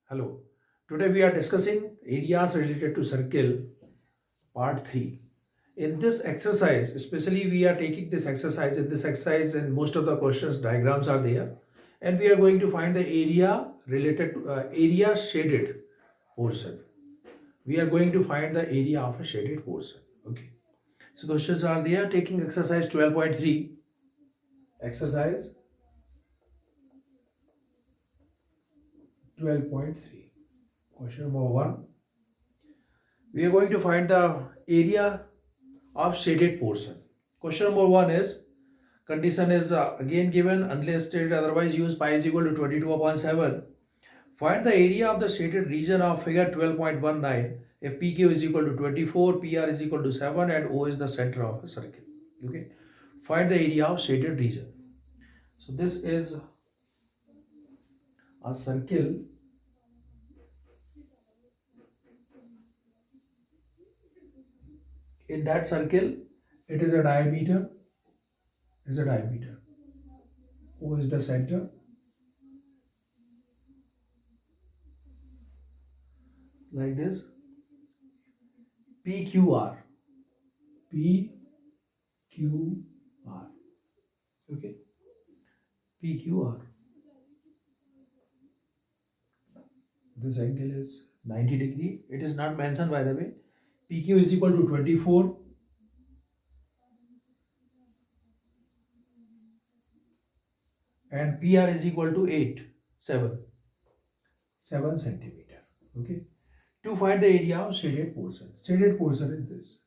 Hello. Today we are discussing areas related to circle part 3. In this exercise, especially we are taking this exercise. In this exercise and most of the questions diagrams are there, and we are going to find the area related to area shaded portion. We are going to find the area of a shaded portion. Okay. So questions are there, taking exercise 12.3. Exercise 12.3. Question number 1. We are going to find the area of shaded portion. Question number 1 is, condition is again given, unless stated otherwise use pi is equal to 22 upon 7. Find the area of the shaded region of figure 12.19 if PQ is equal to 24, PR is equal to 7 and O is the center of a circle. Okay. Find the area of shaded region. So this is a circle. In that circle, it is a diameter. O is the center. Like this. PQR. Okay. PQR. This angle is 90 degree. It is not mentioned, by the way. PQ is equal to 24. And PR is equal to 7 centimeter. Okay. To find the area of shaded portion. Shaded portion is this.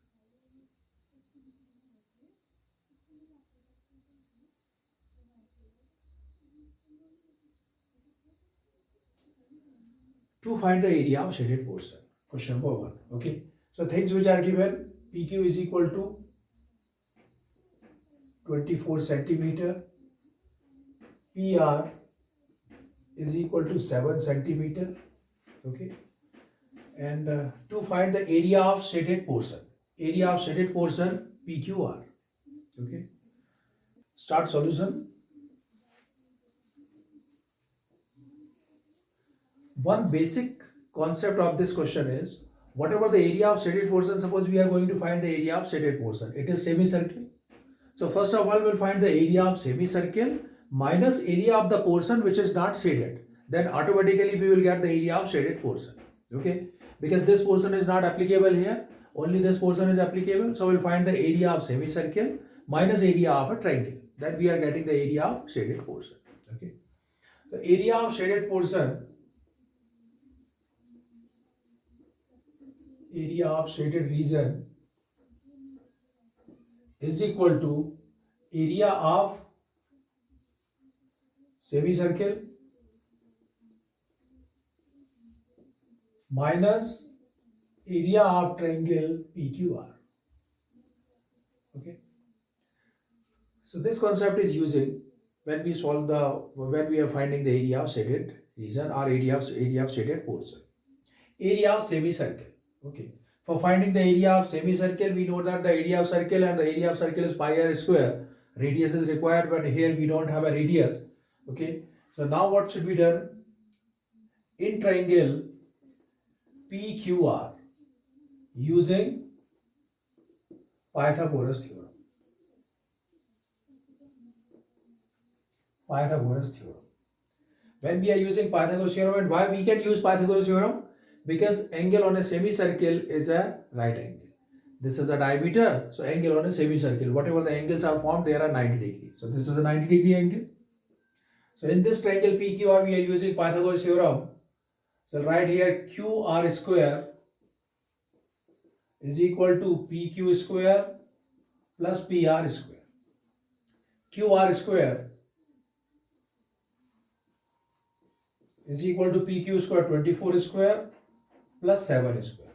To find the area of shaded portion. Question number 1. Okay. So things which are given, PQ is equal to 24 centimeter. PR is equal to 7 centimeter. Okay. And to find the area of shaded portion. Area of shaded portion, PQR. Okay. Start solution. One basic concept of this question is, whatever the area of shaded portion, suppose we are going to find the area of shaded portion. It is semicircle. So first of all, we'll find the area of semicircle minus area of the portion which is not shaded. Then automatically we will get the area of shaded portion. Okay. Because this portion is not applicable here. Only this portion is applicable. So we'll find the area of semicircle minus area of a triangle. Then we are getting the area of shaded portion. Okay. The area of shaded portion, area of shaded region is equal to area of semicircle minus area of triangle PQR. Okay. So this concept is using when we are finding the area of shaded region or area of shaded portion. Area of semicircle. Okay. For finding the area of semicircle, we know that the area of circle and the area of circle is pi r square. Radius is required, but here we don't have a radius. Okay. So now what should be done? In triangle PQR, using Pythagoras theorem. When we are using Pythagoras theorem, and why we can use Pythagoras theorem? Because angle on a semicircle is a right angle. This is a diameter, so angle on a semicircle, whatever the angles are formed, they are 90 degree. So this is a 90 degree angle. So in this triangle PQR, we are using Pythagoras theorem. So right here, QR square is equal to PQ square plus PR square. QR square is equal to PQ square 24 square plus 7 square.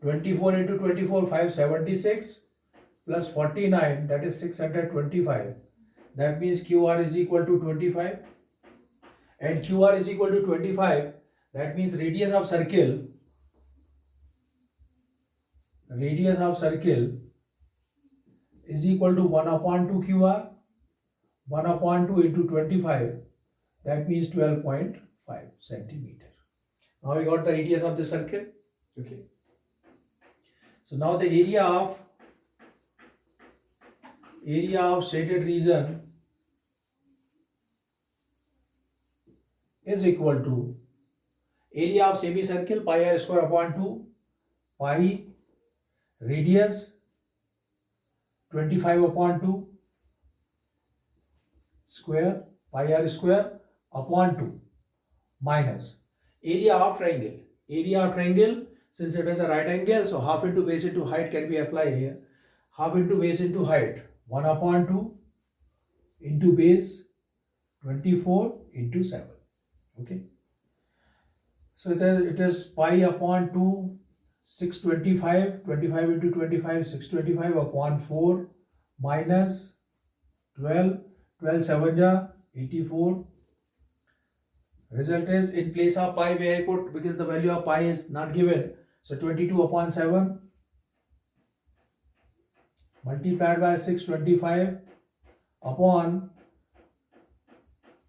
24 into 24, 576 plus 49, that is 625. That means QR is equal to 25. And QR is equal to 25. That means radius of circle is equal to 1 upon 2 QR. 1 upon 2 into 25. That means 12.5 centimeter. Now we got the radius of the circle. Okay. So now the area of shaded region is equal to area of semicircle pi r square upon 2 pi radius 25 upon 2 square pi r square upon 2 minus area of triangle. Area of triangle, since it is a right angle, so half into base into height can be applied here. Half into base into height 1 upon 2 into base 24 into 7. Okay. So it is pi upon 2 625, 25 into 25 625 upon 4 minus 12, 12 7 ja 84. Result is, in place of pi where I put, because the value of pi is not given, so 22 upon 7 multiplied by 625 upon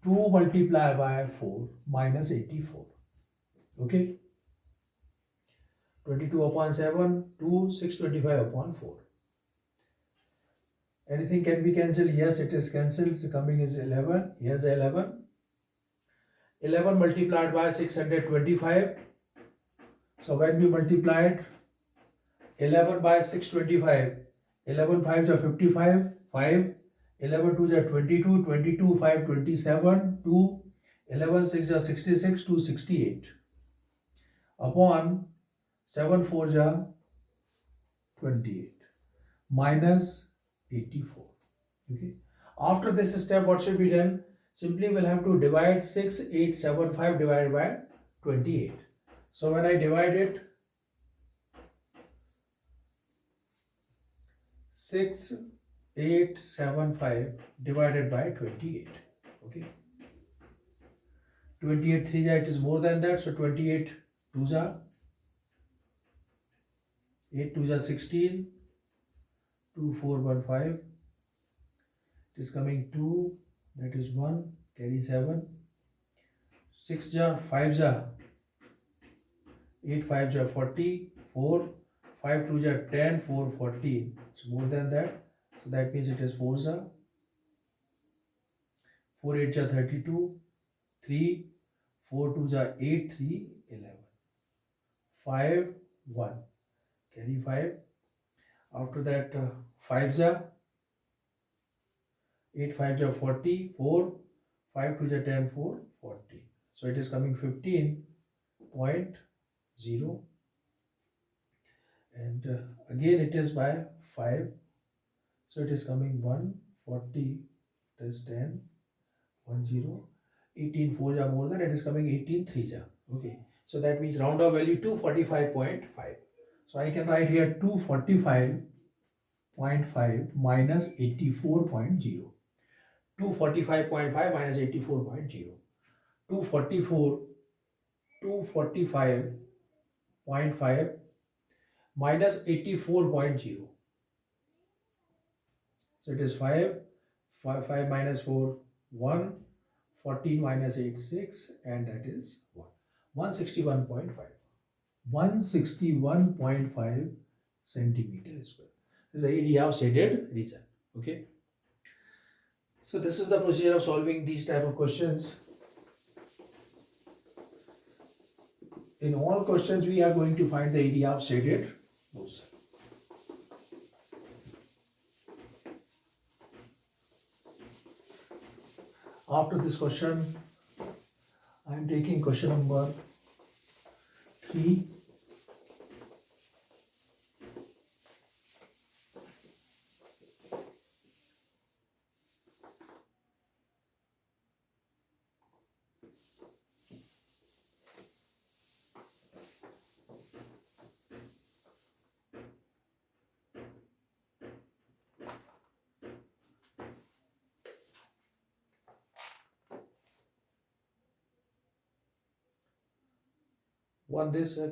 2 multiplied by 4 minus 84. Okay. 22 upon 7, 2, 625 upon 4. Anything can be cancelled? Yes, it is cancelled. So coming is 11. Here's 11. 11 multiplied by 625. So when we multiplied 11 by 625, 11 5 are 55, 5, 11 2 are 22, 22 5 27, 2, 11 6 are 66, 2 68 upon 7 4 are 28 minus 84. Okay. After this step, what should be done? Simply we'll have to divide 6875 divided by 28. So when I divide it, 6875 divided by 28. Okay. 28 3 it is more than that, so 28 2s are 8 2s are 16, 2 4 1 5. It is coming 2, that is 1, carry 7, 6 ja 5 ja 8 5 ja 40, 4 5 2 ja 10, 4 14. It's more than that, so that means it is 4 ja 4 8 ja 32, 3 4 2 ja 8, 3 11, 5 1, carry 5. After that 5 ja 8 5 ja 40, 4 5 2 ja 10, 4 40. So it is coming 15.0, and again it is by 5, so it is coming 140 plus 10 10, 18 4 ja more than, it is coming 18 3 ja. Okay, so that means round off value 245.5. So I can write here 245.5 minus 84.0. 245.5 minus 84.0. 245.5 minus 84.0. So it is 5 minus 4, 1, 14 minus 8, 6, and that is 161.5. 161.5 centimeter square is the area of shaded region. Okay. So this is the procedure of solving these type of questions. In all questions, we are going to find the area of shaded portion. After this question, I am taking question number 3.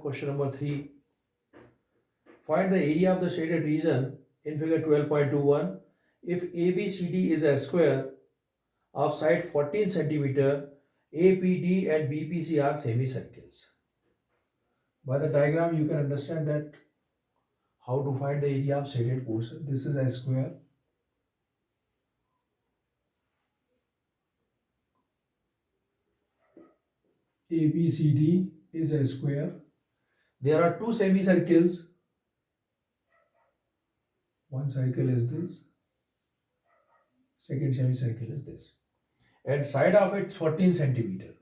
Question number 3. Find the area of the shaded region in figure 12.21. If ABCD is a square of side 14 centimeter, APD and BPC are semicircles. By the diagram, you can understand that how to find the area of shaded portion. This is a square. ABCD is a square. There are two semicircles. One circle is this. Second semicircle is this. And side of it 14 centimeter.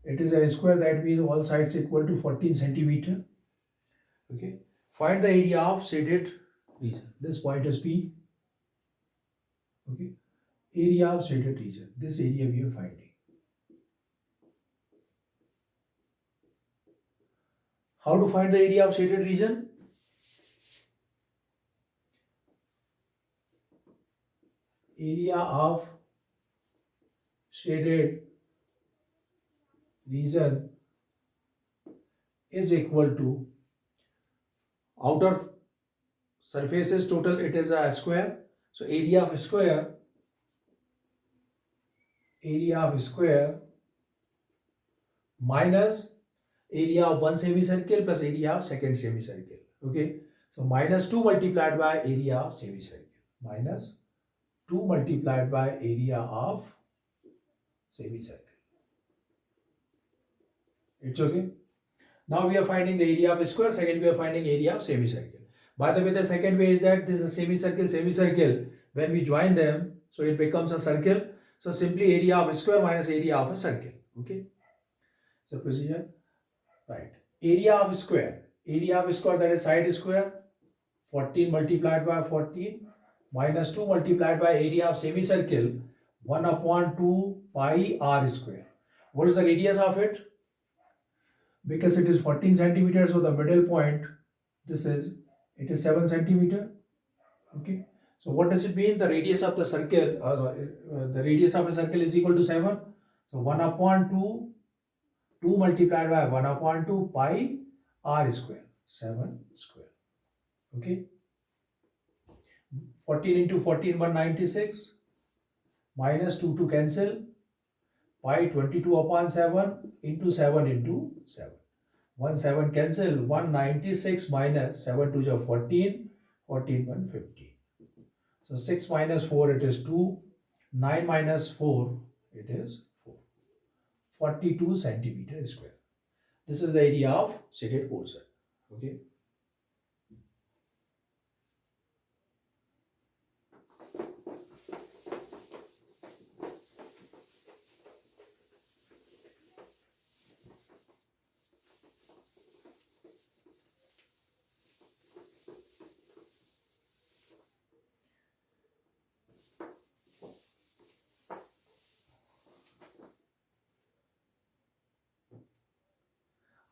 It is a square, that means all sides equal to 14 centimeter. Okay. Find the area of shaded region. This point is P. Okay. Area of shaded region. This area we are finding. How to find the area of shaded region? Area of shaded region is equal to outer surfaces total, it is a square. So area of square minus area of one semicircle plus area of second semicircle. Okay. So minus 2 multiplied by area of semicircle. Minus 2 multiplied by area of semicircle. It's okay. Now we are finding the area of a square. Second, we are finding area of semicircle. By the way, the second way is that this is a semicircle. When we join them, so it becomes a circle. So simply area of a square minus area of a circle. Okay. So procedure. Right. Area of square. Area of square, that is side square. 14 multiplied by 14 minus 2 multiplied by area of semicircle. 1 upon 2 pi r square. What is the radius of it? Because it is 14 centimeters, so the middle point, it is 7 centimeter. Okay. So what does it mean? The radius of the circle, the radius of a circle is equal to 7. So 1 upon 2, 2 multiplied by 1 upon 2 pi r square, 7 square. Okay. 14 into 14, 196, minus 2 to cancel, pi 22 upon 7 into 7 into 7. 1 7 cancel, 196 minus 7 to the 14, 14 1 15. So 6 minus 4, it is 2, 9 minus 4, it is 4. 42 centimeter square. This is the area of shaded portion. Okay.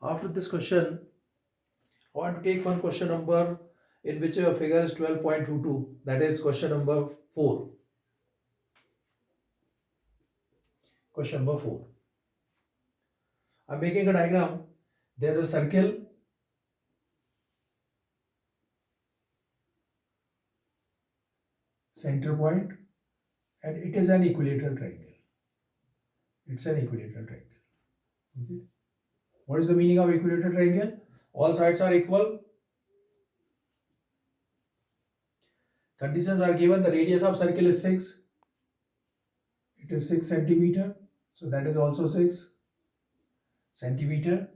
After this question, I want to take one question number in which your figure is 12.22. That is question number 4. Question number 4. I'm making a diagram. There's a circle. Center point, and it is an equilateral triangle. It's an equilateral triangle. Okay. What is the meaning of equilateral triangle? All sides are equal. Conditions are given. The radius of circle is 6. It is 6 centimeter. So that is also 6 centimeter.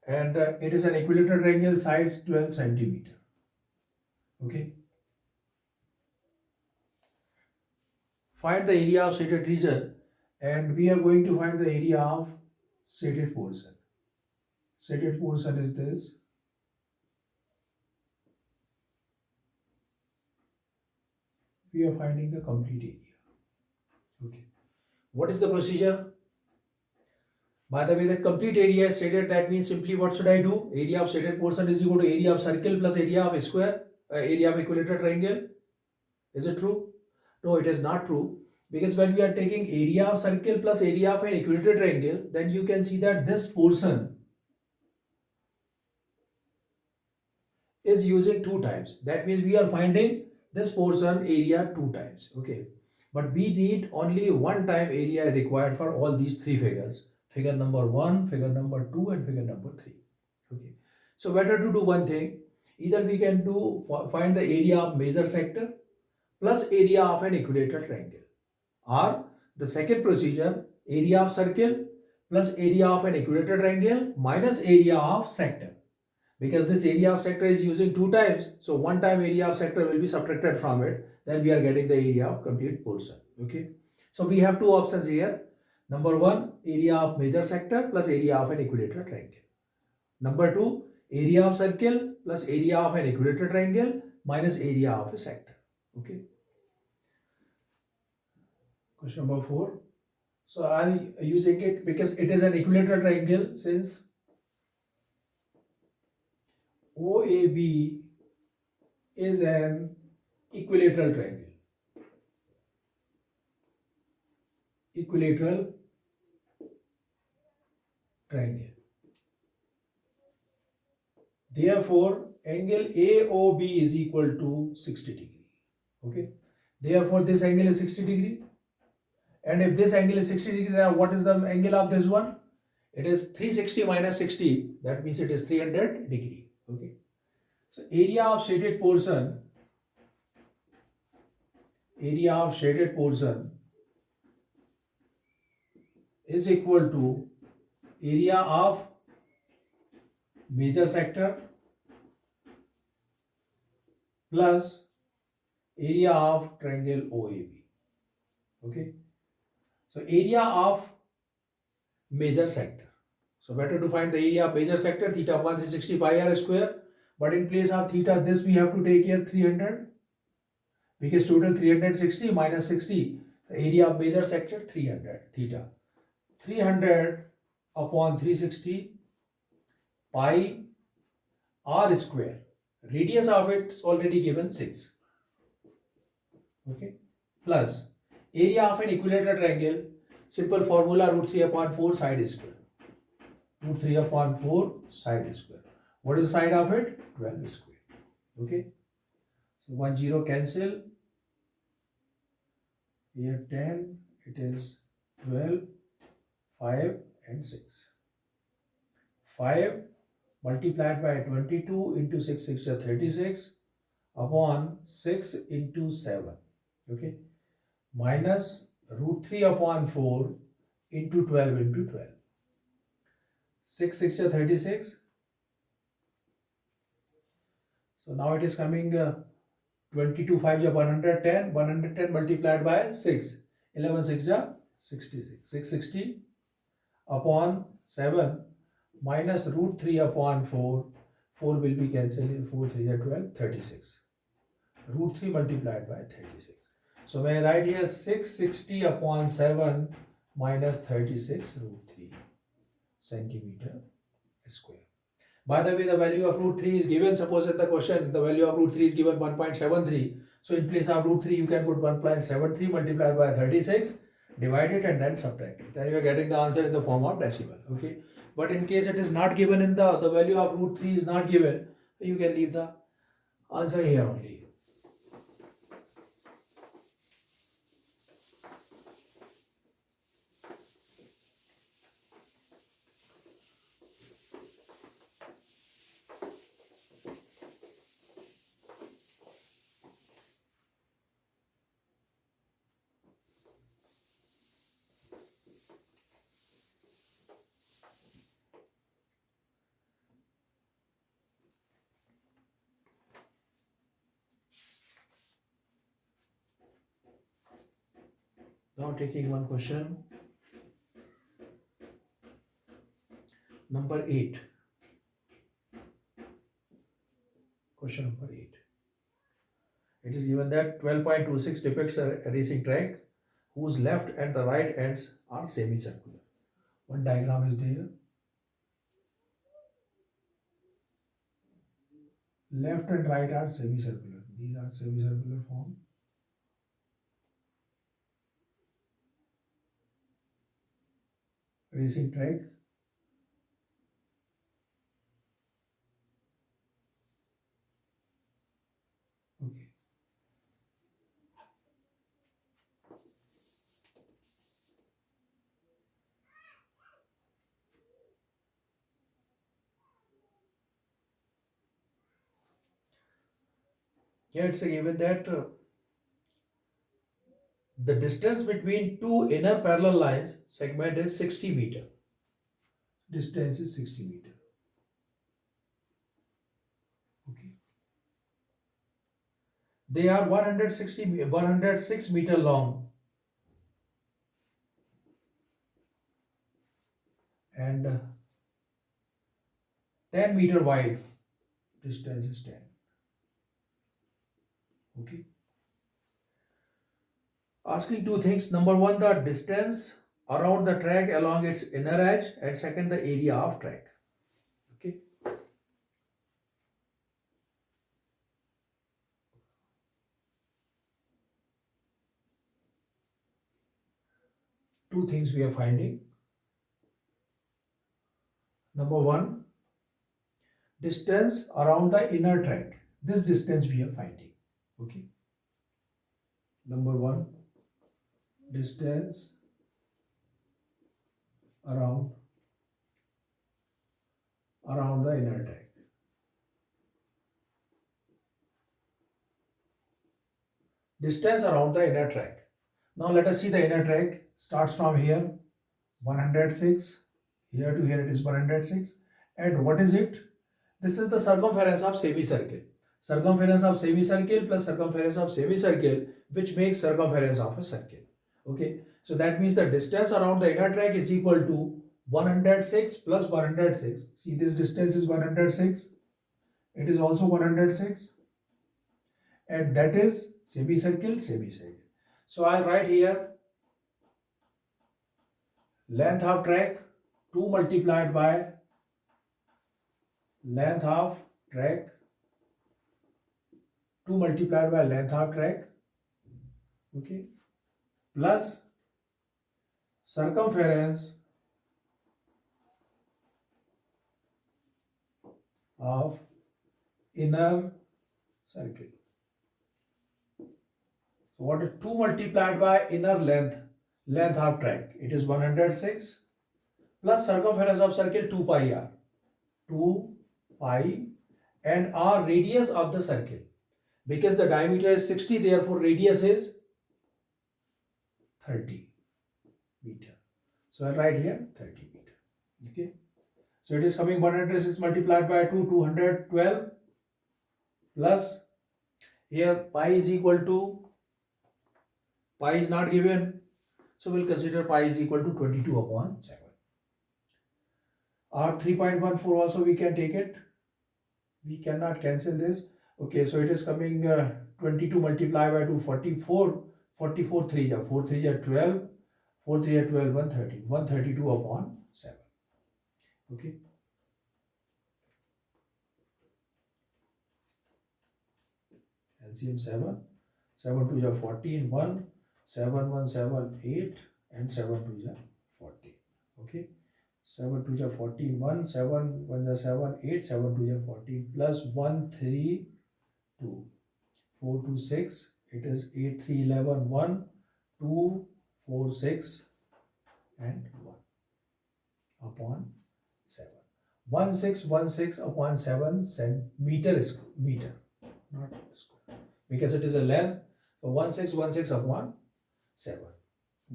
And it is an equilateral triangle, sides 12 centimeter. Okay. Find the area of shaded region, and we are going to find the area of shaded portion. Shaded portion is this. We are finding the complete area. Okay. What is the procedure? By the way, the complete area is shaded. That means simply what should I do? Area of shaded portion is equal to area of circle plus area of square, area of equilateral triangle. Is it true? No, it is not true. Because when we are taking area of circle plus area of an equilateral triangle, then you can see that this portion is using 2 times. That means we are finding this portion area 2 times. Okay. But we need only 1 time area required for all these 3 figures. Figure number 1, figure number 2, and figure number 3. Okay. So better to do one thing. Either we can do find the area of major sector plus area of an equilateral triangle, or the second procedure, area of circle plus area of an equilateral triangle minus area of sector. Because this area of sector is using two times, so one time area of sector will be subtracted from it, then we are getting the area of complete portion. Okay, so we have two options here. Number one, area of major sector plus area of an equilateral triangle. Number two, area of circle plus area of an equilateral triangle minus area of a sector. Okay, question number 4. So I am using it because it is an equilateral triangle, since OAB is an equilateral triangle. Equilateral triangle. Therefore, angle AOB is equal to 60 degree. Okay. Therefore, this angle is 60 degree. And if this angle is 60 degree, then what is the angle of this one? It is 360 minus 60. That means it is 300 degree. Okay. So area of shaded portion is equal to area of major sector plus area of triangle OAB. Okay. So area of major sector. So better to find the area of major sector, theta upon 360 pi r square. But in place of theta, this we have to take here 300. Because total 360 minus 60, the area of major sector 300 theta. 300 upon 360 pi r square. Radius of it is already given 6. Okay. Plus area of an equilateral triangle, simple formula, root 3 upon 4 side square. Root 3 upon 4 side square. What is the side of it? 12 square. Okay. So 1 0 cancel. Here 10, it is 12, 5 and 6. 5 multiplied by 22 into 6 6 are 36 upon 6 into 7. Okay. Minus root 3 upon 4 into 12 into 12. 6 6 are 36. So now it is coming 22 5 is 110. 110 multiplied by 6. 11 6 is 66. 660 upon 7 minus root 3 upon 4. 4 will be cancelled. 4 3 is 12. 36. Root 3 multiplied by 36. So when I write here 660 upon 7 minus 36 root 3 centimeter square. By the way, the value of root 3 is given. Suppose in the question, the value of root 3 is given 1.73. So in place of root 3, you can put 1.73 multiplied by 36, divide it and then subtract it. Then you are getting the answer in the form of decimal. Okay. But in case it is not given in the value of root 3 is not given, you can leave the answer here only. Now taking one question. Number 8. Question number 8. It is given that 12.26 depicts a racing track whose left and the right ends are semicircular. One diagram is there. Left and right are semicircular. These are semicircular form. Racing track. Okay. Here it's given that the distance between two inner parallel lines segment is 60 meter. Distance is 60 meter. Okay. They are 106 meter long and 10 meter wide. Distance is 10. Okay. Asking two things. Number one, the distance around the track along its inner edge, and second, the area of track. Okay. Two things we are finding. Number one, distance around the inner track. This distance we are finding. Okay. Number one, distance around the inner track. Distance around the inner track. Now let us see the inner track. Starts from here, 106. Here to here it is 106. And what is it? This is the circumference of semicircle. Circumference of semicircle plus circumference of semicircle, which makes circumference of a circle. Okay. So that means the distance around the inner track is equal to 106 plus 106. See, this distance is 106. It is also 106. And that is semicircle, semicircle. So I'll write here length of track 2 multiplied by length of track 2 multiplied by length of track, okay, plus circumference of inner circle. So what is 2 multiplied by inner length of track? It is 106 plus circumference of circle 2 pi r. 2 pi and r radius of the circle. Because the diameter is 60, therefore radius is 30 meter. So I write here 30 meter. Okay. So it is coming 106 multiplied by 2, 212 plus here pi is equal to, pi is not given. So we'll consider pi is equal to 22 upon 7. Or 3.14 also we can take it. We cannot cancel this. Okay, so it is coming 22 multiplied by 2, 44. 44 3 are 4 3 are 12. 4 3 are 12, 130. 132 upon 7. Okay. LCM 7. 7 2 are 14, 1. 7 1 7 8 and 7 2 are 14. Okay. 7 2 are 14, 1. 7 1 are 7 8. 7 2 are 14 plus 1 3 2. 4 2 6. It is 8 3 11 1 2 4 6 and 1 upon 7. 1616 upon 7 centimeter is meter, not square, because it is a length. So 1616 upon 7.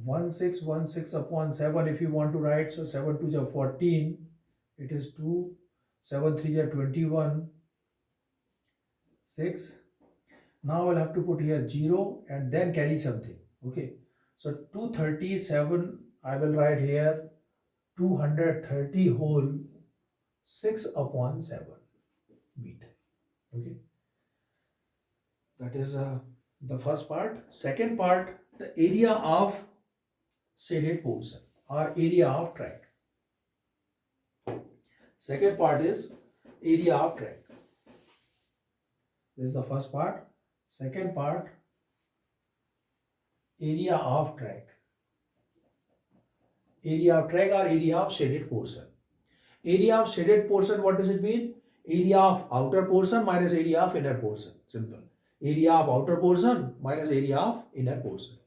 1616 upon 7 if you want to write. So 7 2 are 14. It is 2. 7 3 are 21. 6. Now I'll have to put here 0 and then carry something. Okay. So 237 I will write here 230 whole 6 upon 7 meter. Okay. That is the first part. Second part, the area of shaded portion or area of track. Second part is area of track. This is the first part. Second part, area of track. Area of track or area of shaded portion. Area of shaded portion, what does it mean? Area of outer portion minus area of inner portion. Simple. Area of outer portion minus area of inner portion.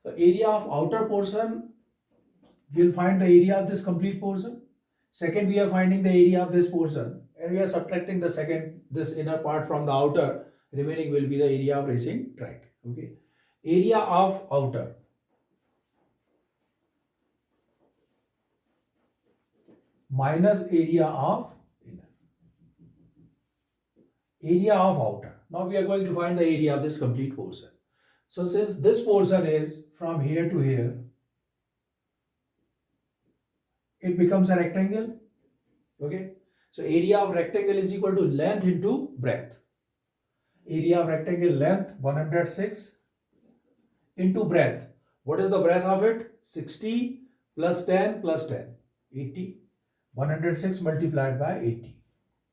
So area of outer portion, we'll find the area of this complete portion. Second, we are finding the area of this portion and we are subtracting the second, this inner part from the outer, remaining will be the area of racing track. Okay, area of outer minus area of inner. Area of outer. Now we are going to find the area of this complete portion. So since this portion is from here to here, it becomes a rectangle. Okay, so area of rectangle is equal to length into breadth. Area of rectangle length 106 into breadth. What is the breadth of it? 60 plus 10 plus 10, 80. 106 multiplied by 80.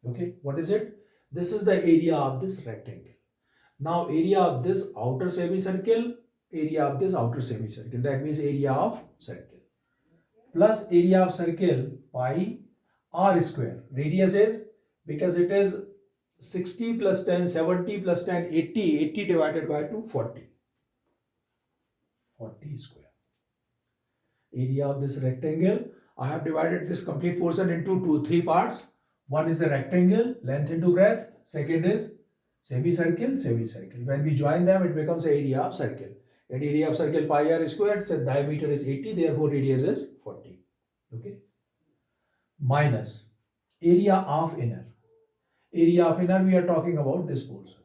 Okay, what is it? This is the area of this rectangle. Now area of this outer semicircle, area of this outer semicircle, that means area of circle, plus area of circle pi r square. Radius is, because it is 60 plus 10, 70 plus 10, 80, 80 divided by 2, 40. 40 square. Area of this rectangle, I have divided this complete portion into three parts. One is a rectangle, length into breadth. Second is semicircle, semicircle. When we join them, it becomes the area of circle. And area of circle pi r squared, so diameter is 80, therefore radius is 40. Okay. Minus area of inner. Area of inner, we are talking about this portion.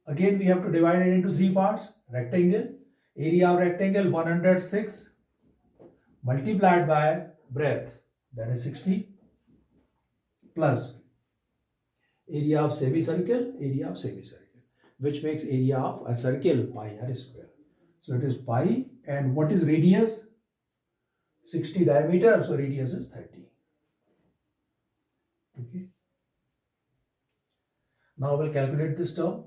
Again, we have to divide it into three parts. Rectangle, area of rectangle 106 multiplied by breadth, that is 60, plus area of semicircle, which makes area of a circle pi r square. So it is pi, and what is radius? 60 diameter, so radius is 30. Okay. Now we'll calculate this term.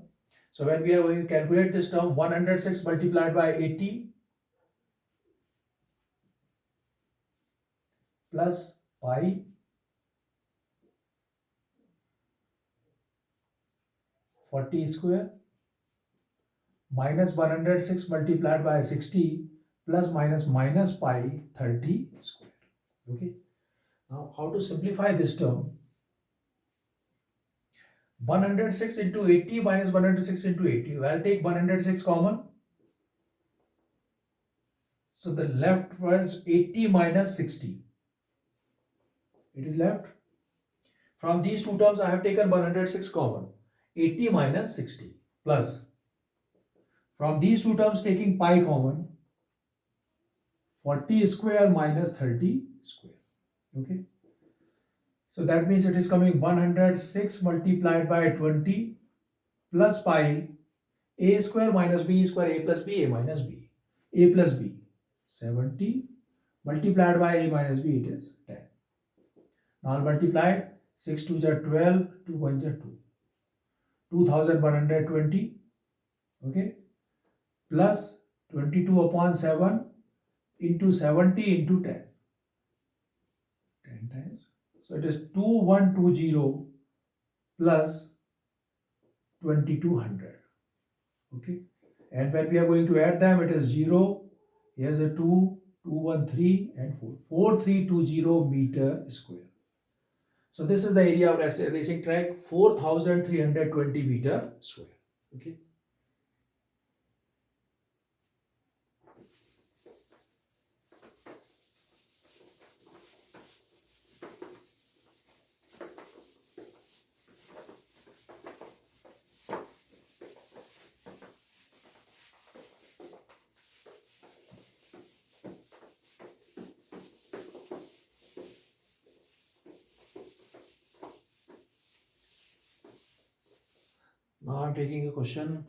So when we are going to calculate this term, 106 multiplied by 80 plus pi (40 square) minus 106 multiplied by 60 plus minus pi 30 square. Okay. Now how to simplify this term? 106 into 80 minus 106 into 80. I'll take 106 common. So the left was 80 minus 60. It is left. From these two terms, I have taken 106 common. 80 minus 60 plus. From these two terms, taking pi common, 40 square minus 30 square. Okay. So that means it is coming 106 multiplied by 20 plus pi a square minus b square, a plus b, a minus b, a plus b, 70 multiplied by a minus b, it is 10. Now multiply 6 2 are 12, 2 1 are 2, 2120, okay, plus 22 upon 7 into 70 into 10, 10 times. So it is 2120 plus 2200. Okay, and when we are going to add them, it is 0, here's a 2, 213 and 4, 4320 meter square. So this is the area of racing track, 4320 meter square. Okay. Now I'm taking a question.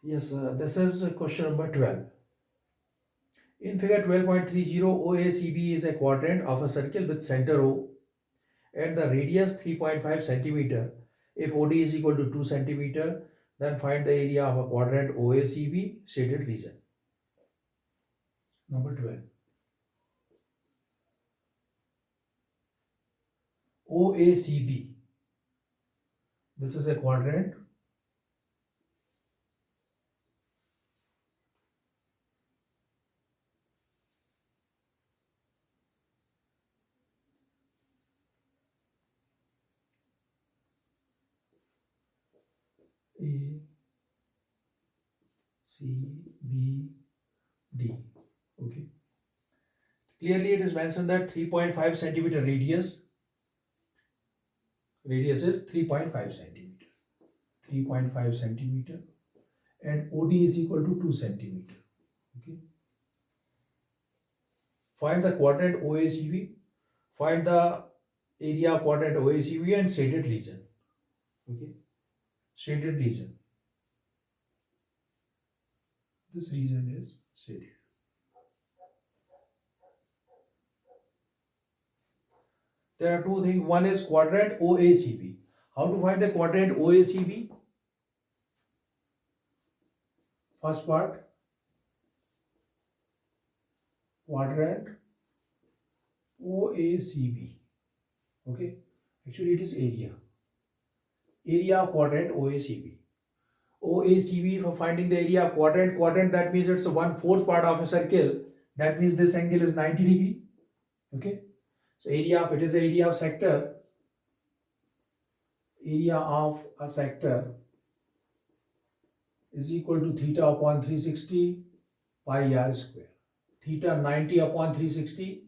Yes, this is question number 12. In figure 12.30, OACB is a quadrant of a circle with center O and the radius 3.5 centimeter. If OD is equal to 2 centimeter, then find the area of a quadrant OACB, shaded region. Number 12. OACB. This is a quadrant. A, C, B, D. Okay. Clearly it is mentioned that 3.5 centimeter radius is 3.5 centimeter. 3.5 centimeter and OD is equal to 2 centimeter. Okay. Find the quadrant OACV. Find the area of quadrant OACV and shaded region. Okay. Shaded region. This region is shaded. There are two things. One is quadrant OACV. How to find the quadrant OACV? First part, quadrant OACV. Okay. Actually, it is area. Area of quadrant OACV. OACV, for finding the area of quadrant. Quadrant, that means it's 1/4 part of a circle. That means this angle is 90 degree. Okay. So area of, it is the area of sector. Area of a sector is equal to theta upon 360 pi r square. Theta 90 upon 360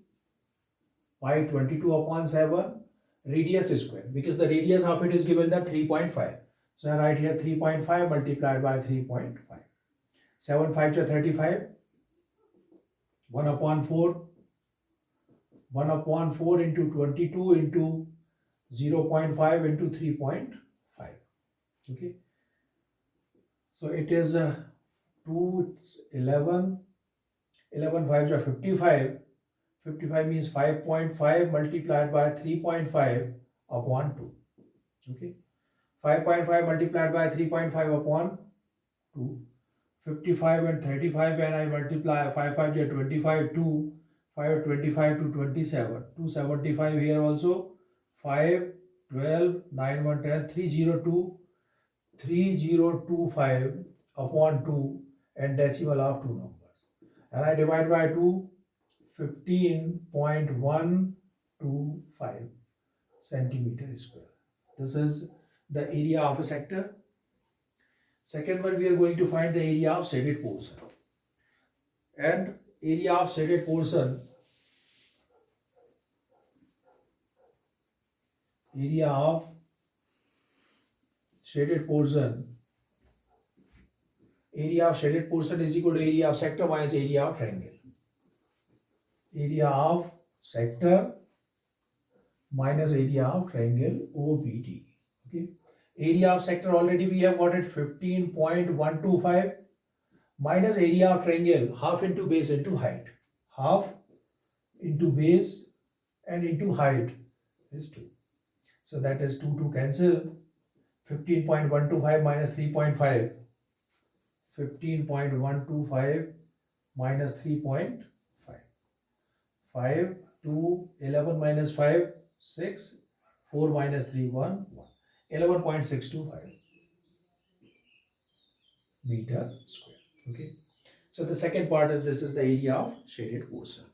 pi 22 upon 7 radius square, because the radius of it is given the 3.5. So I write here 3.5 multiplied by 3.5. 7 5 to 35. 1 upon 4. 1 upon 4 into 22 into 0.5 into 3.5. Okay. So it is 2, it's 11. 11 5 are 55. 55 means 5.5 multiplied by 3.5 upon 2. Okay. 5.5 multiplied by 3.5 upon 2. 55 and 35 when I multiply 5 5 is 25, 2, 5 25 to 27. 275 here also. 5, 12, 9 1 10, 302, 3025 upon 2 and decimal of 2 numbers. And I divide by 2, 15.125 centimeter square. This is the area of a sector. Second one, we are going to find the area of shaded portion. And area of shaded portion, area of shaded portion, area of shaded portion is equal to area of sector minus area of triangle. Area of sector minus area of triangle OBD. Okay. Area of sector already we have got it 15.125 minus area of triangle, half into base into height. Half into base and into height is 2. So that is 2 to cancel. 15.125 minus 3.5. 15.125 minus 3.5. 5, 2, 11 minus 5, 6, 4 minus 3, 1, 1. 11.625 meter square. Okay. So the second part is, this is the area of shaded portion.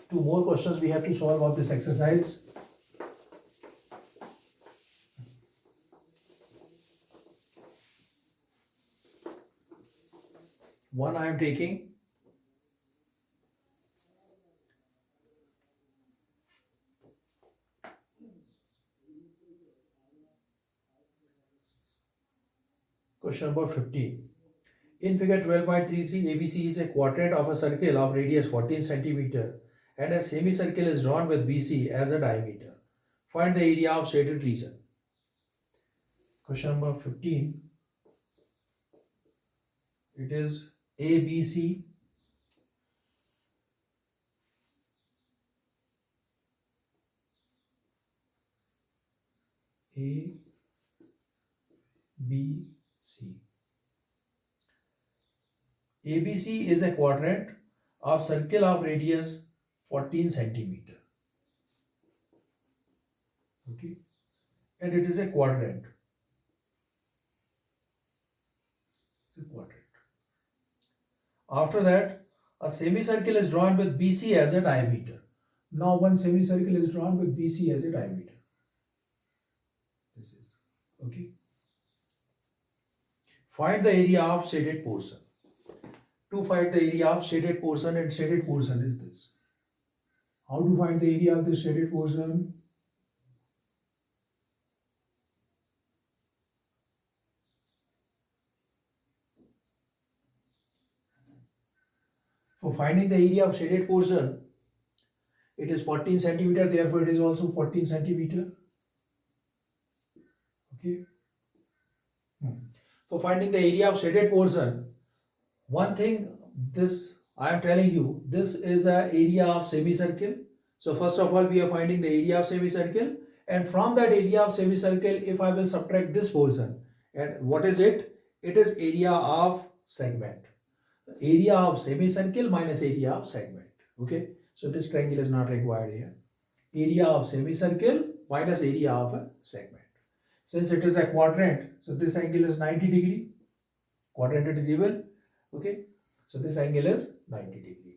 Two more questions we have to solve of this exercise. One I am taking. Question number 15. In figure 12.33, ABC is a quadrant of a circle of radius 14 centimeter and a semicircle is drawn with BC as a diameter. Find the area of shaded region. Question number 15. It is ABC. A, B, ABC is a quadrant of circle of radius 14 centimeter. Okay, and it is a quadrant. It's a quadrant. After that, a semicircle is drawn with BC as a diameter. Now one semicircle is drawn with BC as a diameter. This is okay. Find the area of shaded portion. To find the area of shaded portion, and shaded portion is this. How to find the area of the shaded portion? For finding the area of shaded portion, it is 14 centimeter, therefore it is also 14 centimeter. Okay. For finding the area of shaded portion, one thing, this I am telling you, this is a area of semicircle. So first of all, we are finding the area of semicircle, and from that area of semicircle, if I will subtract this portion, and what is it? It is area of segment. Area of semicircle minus area of segment. Okay, so this triangle is not required here. Area of semicircle minus area of a segment. Since it is a quadrant, so this angle is 90 degree. Quadrant it is given. Okay, so this angle is 90 degree.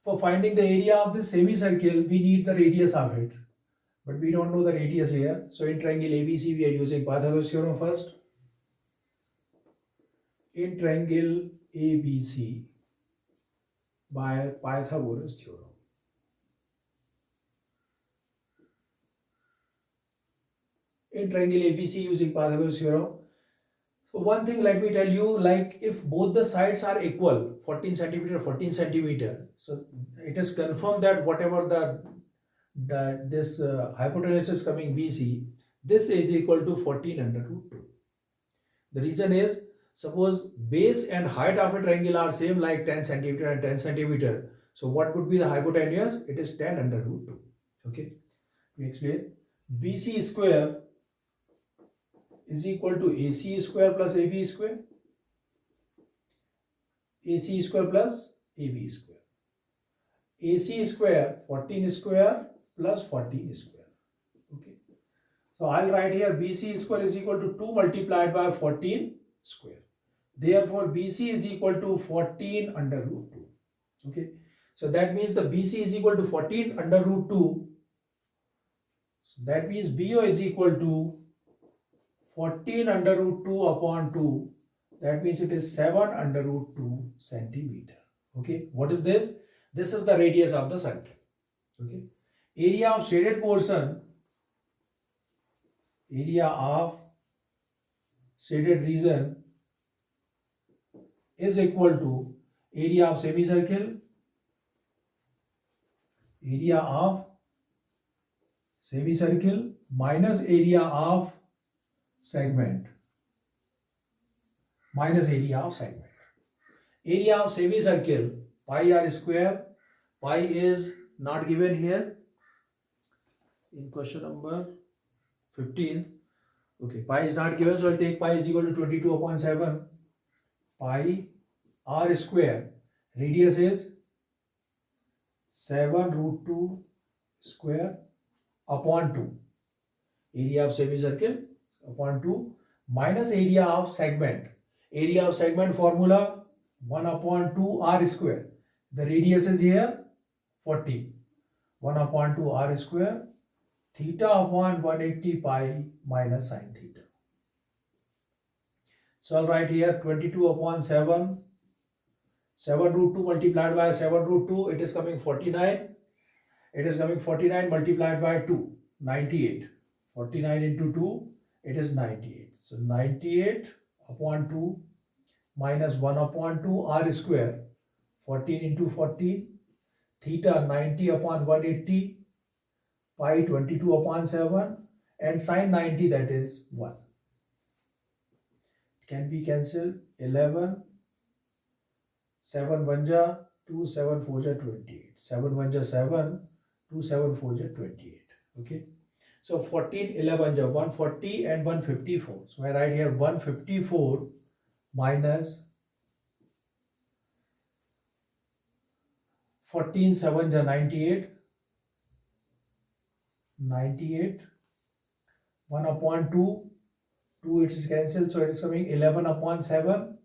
For finding the area of this semicircle, we need the radius of it, but we don't know the radius here. So in triangle ABC, we are using Pythagoras theorem first. In triangle ABC by Pythagoras theorem. In triangle ABC using Pythagoras theorem. So one thing, let me tell you, like if both the sides are equal, 14 centimeter, 14 centimeter, so it is confirmed that whatever this hypotenuse is coming BC, this is equal to 14 under root 2. The reason is, suppose base and height of a triangle are same, like 10 centimeter and 10 centimeter. So what would be the hypotenuse? It is 10 under root 2. Okay, we explain. BC square is equal to AC square plus AB square. AC square plus AB square. AC square 14 square plus 14 square. Okay, so I'll write here BC square is equal to 2 multiplied by 14 square. Therefore, BC is equal to 14 under root 2. Okay, so that means the BC is equal to 14 under root 2. So that means BO is equal to 14 under root 2 upon 2. That means it is 7 under root 2 centimeter. Okay, what is this? This is the radius of the circle. Okay, area of shaded portion, area of shaded region is equal to area of semicircle, area of semicircle minus area of segment, minus area of segment. Area of semicircle, pi r square, pi is not given here in question number 15. Okay, pi is not given, so I'll take pi is equal to 22 upon 7. Pi r square, radius is 7 root 2 square upon 2. Area of semicircle upon 2 minus area of segment. Area of segment formula 1 upon 2 r square. The radius is here 40. 1 upon 2 r square, theta upon 180 pi minus sine theta. So I'll write here 22 upon 7. 7 root 2 multiplied by 7 root 2, it is coming 49. It is coming 49 multiplied by 2, 98. 49 into 2, it is 98. So 98 upon 2 minus 1 upon 2 r square, 14 into 14, theta 90 upon 180, pi 22 upon 7, and sine 90, that is 1. Can be cancelled. 11, 7 1 ja 2, 7 4 ja 28. 7 1 ja 7, 2 7 4 ja 28. Okay. So 14, 11 ja 140 and 154. So I write here 154 minus 14 7 ja 98, 98, 1 upon 2, 2 it is cancelled, so it is coming 11 upon 7,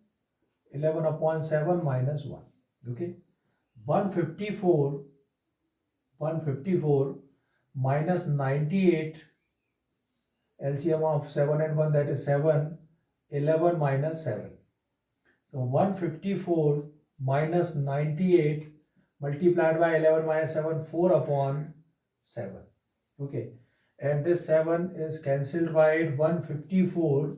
11 upon 7 minus 1. Okay, 154, 154 minus 98, LCM of 7 and 1, that is 7, 11 minus 7. So 154 minus 98 multiplied by 11 minus 7, 4 upon 7. Okay, and this 7 is cancelled by it. 154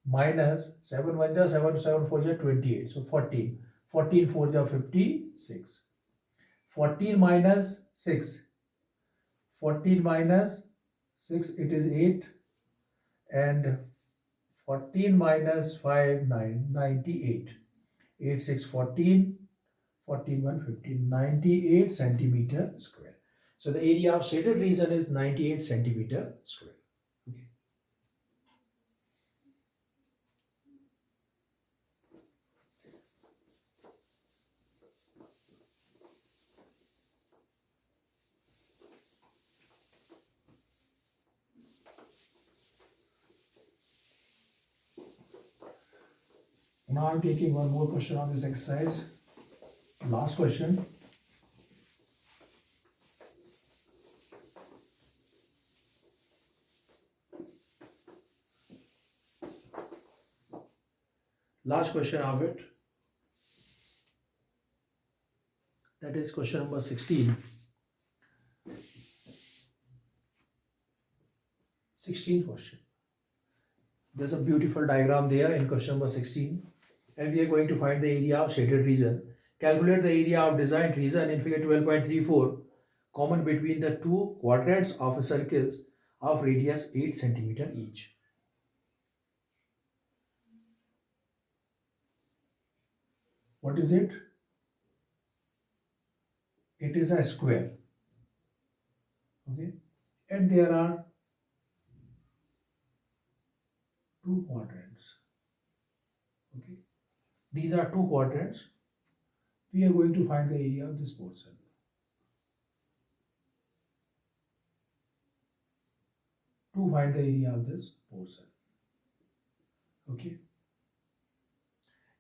minus 7 1 ja 7, 7 4 ja 28. So 14, 14 4 ja 56. 14 minus 6, 14 minus 6, it is 8, and 14 minus 5 9, 98. 8 6 14, 14 1 15, 98 centimeter square. So the area of shaded region is 98 centimeter square. Okay. Now I'm taking one more question on this exercise. Last question. Last question of it. That is question number 16. 16 question. There's a beautiful diagram there in question number 16. And we are going to find the area of shaded region. Calculate the area of designed region in figure 12.34, common between the two quadrants of a circle of radius 8 centimeter each. What is it? It is a square. Okay, and there are two quadrants. Okay, these are two quadrants. We are going to find the area of this portion. To find the area of this portion. Okay,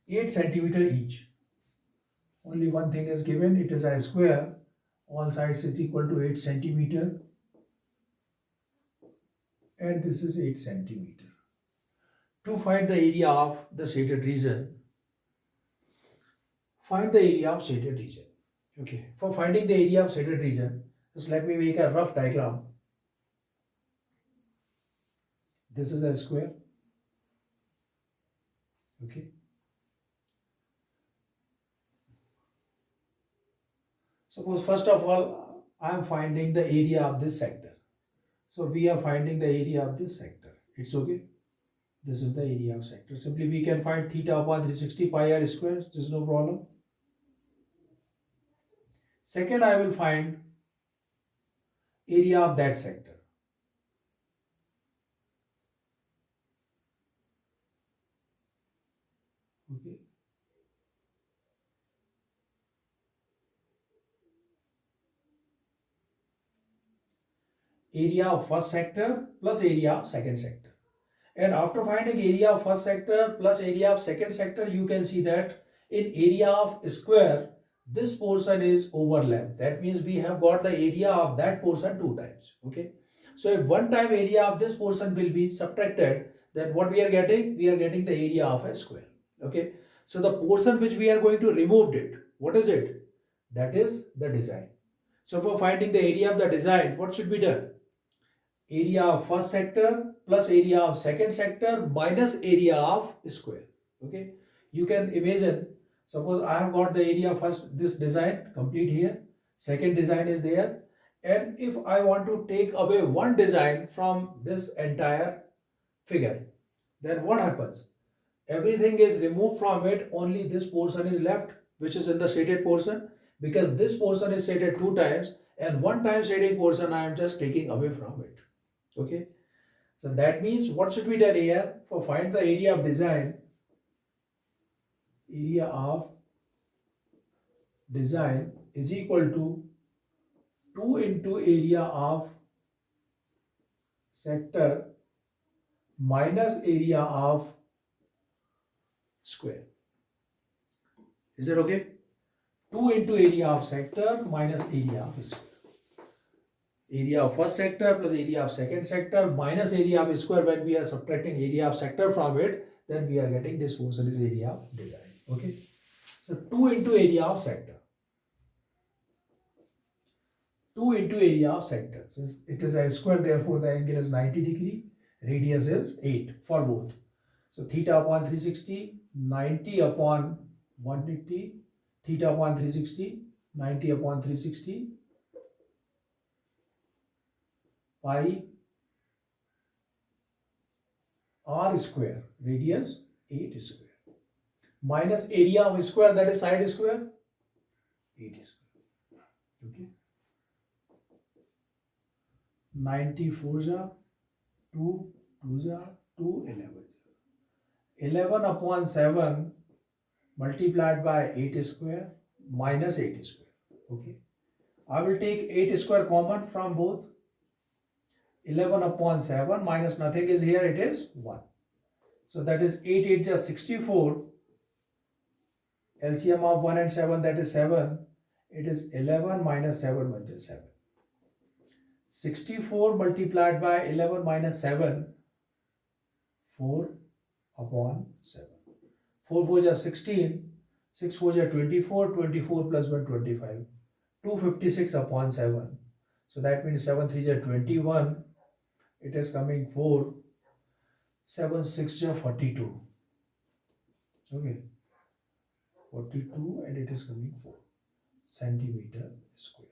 8 centimeter each. Only one thing is given, it is a square, all sides is equal to 8 centimeter, and this is 8 centimeter. To find the area of the shaded region, find the area of shaded region. Okay, for finding the area of shaded region, just let me make a rough diagram. This is a square. Okay, suppose first of all I am finding the area of this sector. So we are finding the area of this sector. It's okay. This is the area of sector. Simply we can find theta upon 360 pi r square. There is no problem. Second, I will find area of that sector. Okay. Area of first sector plus area of second sector. And after finding area of first sector plus area of second sector, you can see that in area of square, this portion is overlap. That means we have got the area of that portion two times. Okay. So if one time area of this portion will be subtracted, then what we are getting? We are getting the area of a square. Okay. So the portion which we are going to remove it, what is it? That is the design. So for finding the area of the design, what should be done? Area of first sector plus area of second sector minus area of square. Okay, you can imagine, suppose I have got the area first, this design complete here, second design is there, and if I want to take away one design from this entire figure, then what happens? Everything is removed from it, only this portion is left, which is in the shaded portion, because this portion is shaded two times and one time shading portion I am just taking away from it. Okay, so that means what should be done here? For find the area of design, area of design, is equal to 2 into area of sector minus area of square. Is that okay? 2 into area of sector minus area of square. Area of first sector plus area of second sector minus area of square. When we are subtracting area of sector from it, then we are getting this portion is area of design. Okay. So 2 into area of sector. 2 into area of sector. Since it is a square, therefore the angle is 90 degree. Radius is 8 for both. So theta upon 360, 90 upon 180, theta upon 360, 90 upon 360, pi r square, radius 8 square, minus area of square, that is side square, 8 square. Okay. 94 ja 2, 2 ja 2, 11. 11 upon 7 multiplied by 8 square minus 8 square. Okay. I will take 8 square common from both. 11 upon 7 minus nothing is here, it is 1. So that is 8, 8 just 64. LCM of 1 and 7, that is 7. It is 11 minus 7, which is 7. 64 multiplied by 11 minus 7, 4 upon 7. 4 4 is 16, 6 4 is 24, 24 plus 1, 25. 256 upon 7. So that means 7 3 is 21. It is coming 4. 7 6 is 42. Okay. 42 and it is coming 4 centimeter square.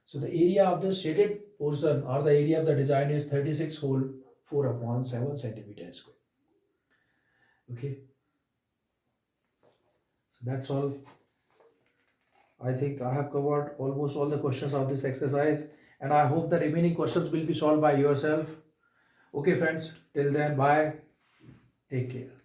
So the area of the shaded portion or the area of the design is 36 whole 4 upon 7 centimeter square. Okay. So that's all. I think I have covered almost all the questions of this exercise, and I hope the remaining questions will be solved by yourself. Okay friends, till then, bye. Take care.